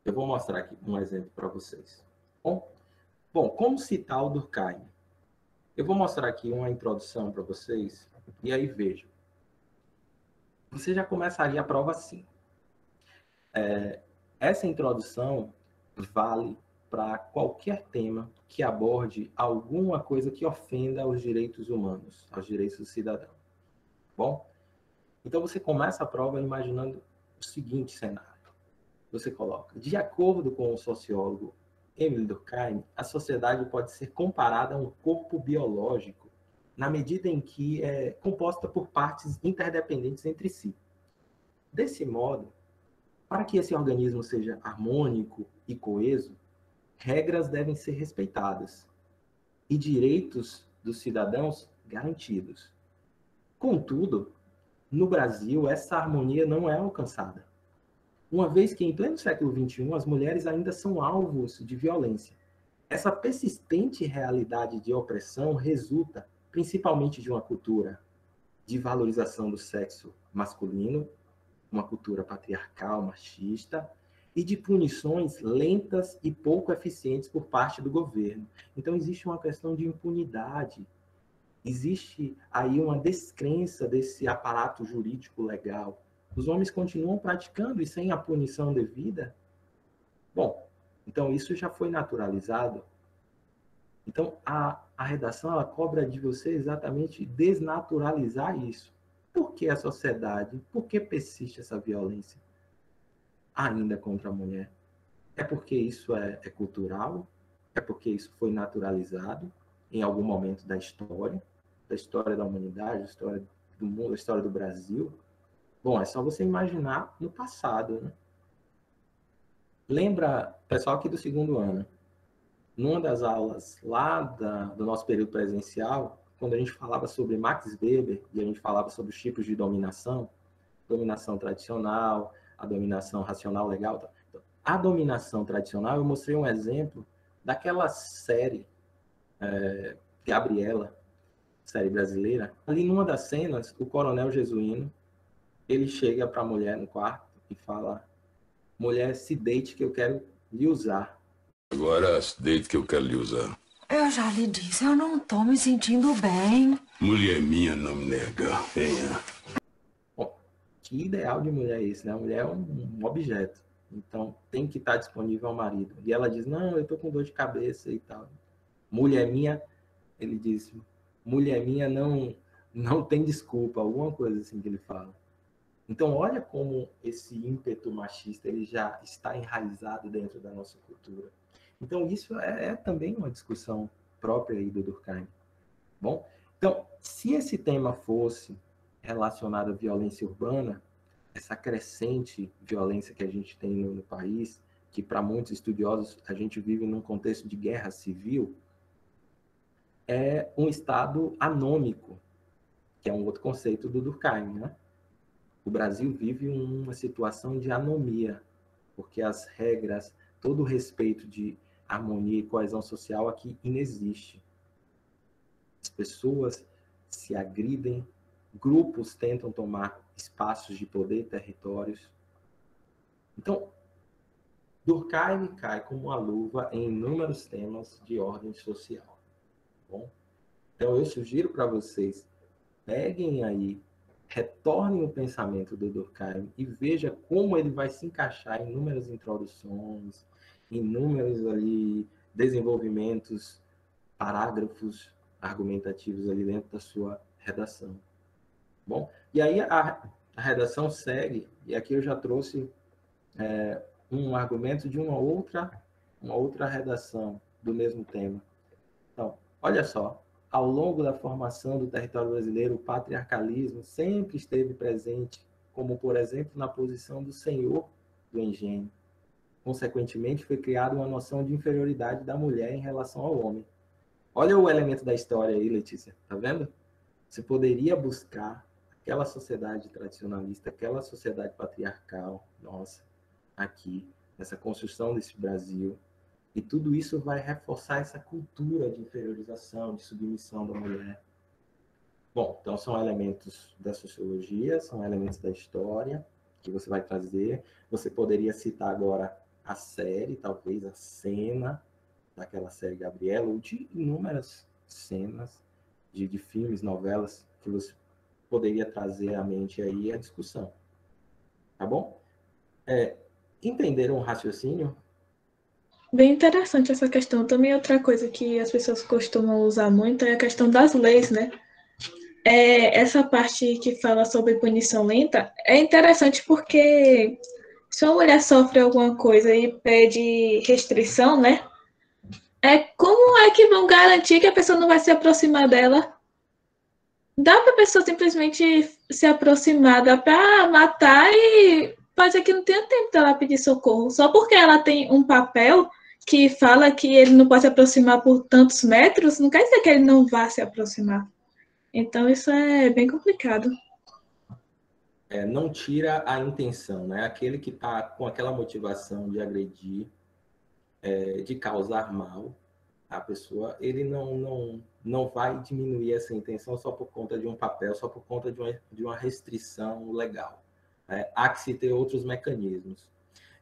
Eu vou mostrar aqui um exemplo para vocês. Bom, como citar o Durkheim? Eu vou mostrar aqui uma introdução para vocês, e aí vejam. Você já começaria a prova assim. Essa introdução vale para qualquer tema que aborde alguma coisa que ofenda aos direitos humanos, aos direitos do cidadão. Bom? Então, você começa a prova imaginando o seguinte cenário. Você coloca, de acordo com o sociólogo Emile Durkheim, a sociedade pode ser comparada a um corpo biológico na medida em que é composta por partes interdependentes entre si. Desse modo, para que esse organismo seja harmônico e coeso, regras devem ser respeitadas e direitos dos cidadãos garantidos. Contudo, no Brasil, essa harmonia não é alcançada, uma vez que, em pleno século XXI, as mulheres ainda são alvos de violência. Essa persistente realidade de opressão resulta principalmente de uma cultura de valorização do sexo masculino, uma cultura patriarcal, machista, e de punições lentas e pouco eficientes por parte do governo. Então, existe uma questão de impunidade. Existe aí uma descrença desse aparato jurídico legal. Os homens continuam praticando e sem a punição devida? Bom, então isso já foi naturalizado. Então, a redação ela cobra de você exatamente desnaturalizar isso. Por que a sociedade, por que persiste essa violência ainda contra a mulher? É porque isso é cultural? É porque isso foi naturalizado em algum momento da história da humanidade, da história do mundo, da história do Brasil? Bom, é só você imaginar no passado, né? Lembra, pessoal aqui do segundo ano, numa das aulas lá do nosso período presencial, quando a gente falava sobre Max Weber e a gente falava sobre os tipos de dominação tradicional, a dominação racional legal. A dominação tradicional, eu mostrei um exemplo daquela série Gabriela, série brasileira. Ali numa das cenas, o coronel Jesuíno, ele chega para a mulher no quarto e fala: mulher, se deite que eu quero lhe usar. Agora, se deite que eu quero lhe usar. Eu já lhe disse, eu não tô me sentindo bem. Mulher minha não me nega, venha. Bom, que ideal de mulher é esse, né? A mulher é um objeto. Então, tem que estar disponível ao marido. E ela diz, não, eu tô com dor de cabeça e tal. Mulher minha, ele diz, mulher minha não tem desculpa, alguma coisa assim que ele fala. Então, olha como esse ímpeto machista ele já está enraizado dentro da nossa cultura. Então, isso é também uma discussão própria aí do Durkheim. Bom, então, se esse tema fosse relacionado à violência urbana, essa crescente violência que a gente tem no país, que para muitos estudiosos a gente vive num contexto de guerra civil, é um estado anômico, que é um outro conceito do Durkheim, né? O Brasil vive uma situação de anomia, porque as regras, todo o respeito de harmonia e coesão social aqui inexiste. As pessoas se agridem, grupos tentam tomar espaços de poder, territórios. Então, Durkheim cai como uma luva em inúmeros temas de ordem social. Bom? Então, eu sugiro para vocês, peguem aí, retornem o pensamento do Durkheim e veja como ele vai se encaixar em inúmeras introduções, inúmeros ali desenvolvimentos, parágrafos argumentativos ali dentro da sua redação. Bom, e aí a redação segue, e aqui eu já trouxe um argumento de uma outra redação do mesmo tema. Então, olha só, ao longo da formação do território brasileiro, o patriarcalismo sempre esteve presente, como, por exemplo, na posição do senhor do engenho. Consequentemente, foi criada uma noção de inferioridade da mulher em relação ao homem. Olha o elemento da história aí, Letícia, tá vendo? Você poderia buscar aquela sociedade tradicionalista, aquela sociedade patriarcal, nossa, aqui, nessa construção desse Brasil, e tudo isso vai reforçar essa cultura de inferiorização, de submissão da mulher. Bom, então são elementos da sociologia, são elementos da história que você vai trazer. Você poderia citar agora a série, talvez a cena daquela série Gabriela, ou de inúmeras cenas de filmes, novelas, que você poderia trazer à mente aí a discussão. Tá bom? Entenderam o raciocínio? Bem interessante essa questão. Também outra coisa que as pessoas costumam usar muito é a questão das leis, né? Essa parte que fala sobre punição lenta é interessante porque se uma mulher sofre alguma coisa e pede restrição, né? Como é que vão garantir que a pessoa não vai se aproximar dela? Dá para a pessoa simplesmente se aproximar, dá para matar e pode que não tenha tempo dela pedir socorro. Só porque ela tem um papel que fala que ele não pode se aproximar por tantos metros, não quer dizer que ele não vá se aproximar. Então, isso é bem complicado. Não tira a intenção, né? Aquele que está com aquela motivação de agredir, de causar mal à pessoa, ele não vai diminuir essa intenção só por conta de um papel, só por conta de uma restrição legal. Há que se ter outros mecanismos.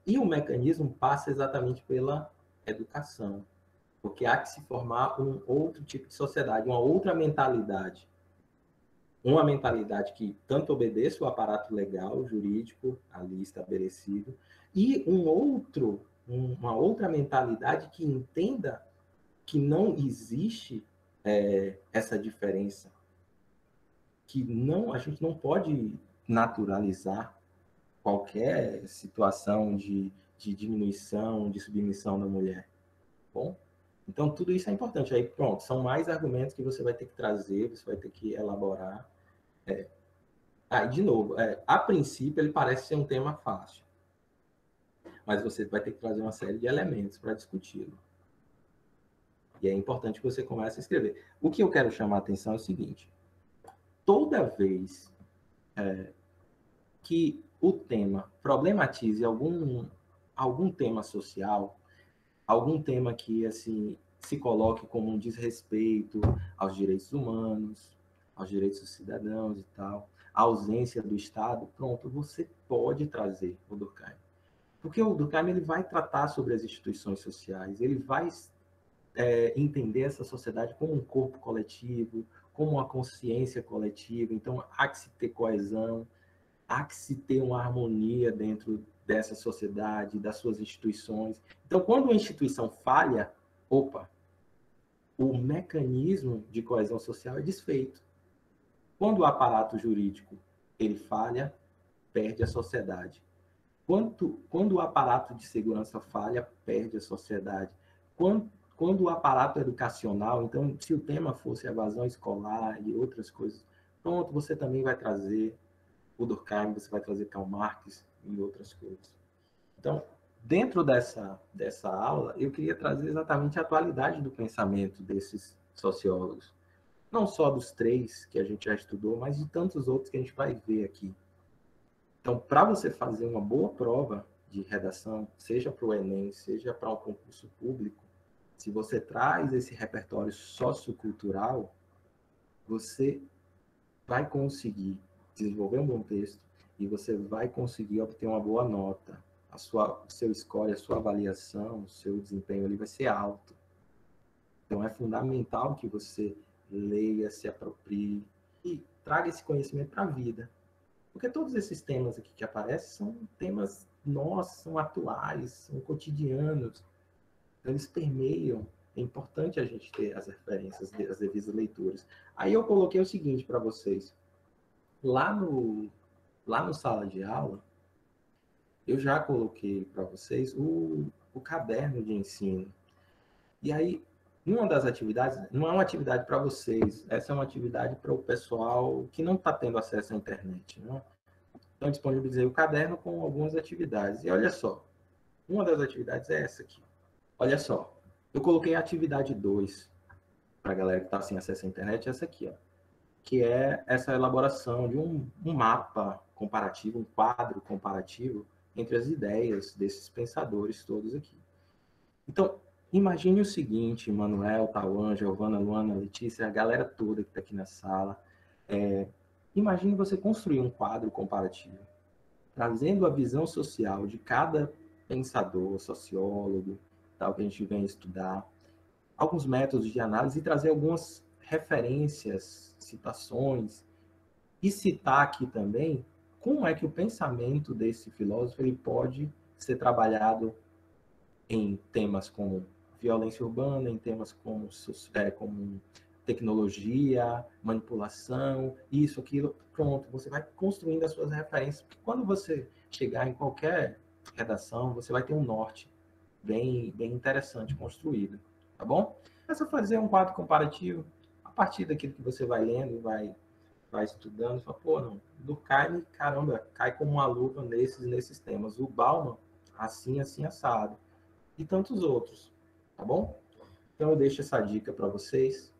E o mecanismo passa exatamente pela educação, porque há que se formar um outro tipo de sociedade, uma outra mentalidade. Uma mentalidade que tanto obedeça o aparato legal, jurídico, ali estabelecido, e uma outra mentalidade que entenda que não existe essa diferença, que a gente não pode naturalizar qualquer situação de diminuição, de submissão da mulher. Bom, então tudo isso é importante. Aí pronto, são mais argumentos que você vai ter que trazer, você vai ter que elaborar. De novo, a princípio ele parece ser um tema fácil, mas você vai ter que trazer uma série de elementos para discuti-lo. E é importante que você comece a escrever. O que eu quero chamar a atenção é o seguinte: toda vez que o tema problematize algum tema social, algum tema que assim se coloque como um desrespeito aos direitos humanos, aos direitos dos cidadãos e tal, a ausência do Estado, pronto, você pode trazer o Durkheim. Porque o Durkheim ele vai tratar sobre as instituições sociais, ele vai entender essa sociedade como um corpo coletivo, como uma consciência coletiva. Então, há que se ter coesão, há que se ter uma harmonia dentro dessa sociedade, das suas instituições. Então, quando uma instituição falha, opa, o mecanismo de coesão social é desfeito. Quando o aparato jurídico ele falha, perde a sociedade. Quando o aparato de segurança falha, perde a sociedade. Quando o aparato educacional, então, se o tema fosse evasão escolar e outras coisas, pronto, você também vai trazer o Durkheim, você vai trazer Karl Marx e outras coisas. Então, dentro dessa aula, eu queria trazer exatamente a atualidade do pensamento desses sociólogos. Não só dos 3 que a gente já estudou, mas de tantos outros que a gente vai ver aqui. Então, para você fazer uma boa prova de redação, seja para o Enem, seja para um concurso público, se você traz esse repertório sociocultural, você vai conseguir desenvolver um bom texto e você vai conseguir obter uma boa nota. O seu score, a sua avaliação, o seu desempenho ali vai ser alto. Então, é fundamental que você leia, se aproprie e traga esse conhecimento para a vida. Porque todos esses temas aqui que aparecem são temas nossos, são atuais, são cotidianos. Então, eles permeiam. É importante a gente ter as referências, as devidas leituras. Aí eu coloquei o seguinte para vocês. Lá no sala de aula, eu já coloquei para vocês o caderno de ensino. E aí, uma das atividades, não é uma atividade para vocês, essa é uma atividade para o pessoal que não está tendo acesso à internet. Né? Então, disponibilizei o caderno com algumas atividades. E olha só, uma das atividades é essa aqui. Olha só, eu coloquei a atividade 2 para a galera que está sem acesso à internet, essa aqui, ó, que é essa elaboração de um mapa comparativo, um quadro comparativo entre as ideias desses pensadores todos aqui. Então, imagine o seguinte, Manuel, Tauan, Giovana, Luana, Letícia, a galera toda que está aqui na sala. Imagine você construir um quadro comparativo, trazendo a visão social de cada pensador, sociólogo, tal, que a gente vem estudar, alguns métodos de análise e trazer algumas referências, citações, e citar aqui também como é que o pensamento desse filósofo ele pode ser trabalhado em temas como violência urbana, em temas como tecnologia, manipulação, isso, aquilo, pronto, você vai construindo as suas referências, porque quando você chegar em qualquer redação, você vai ter um norte bem interessante construído, tá bom? É só fazer um quadro comparativo, a partir daquilo que você vai lendo, vai estudando, fala, pô, não, Durkheim, caramba, cai como uma luva nesses temas. O Bauman, assim, assado. E tantos outros, tá bom? Então eu deixo essa dica para vocês.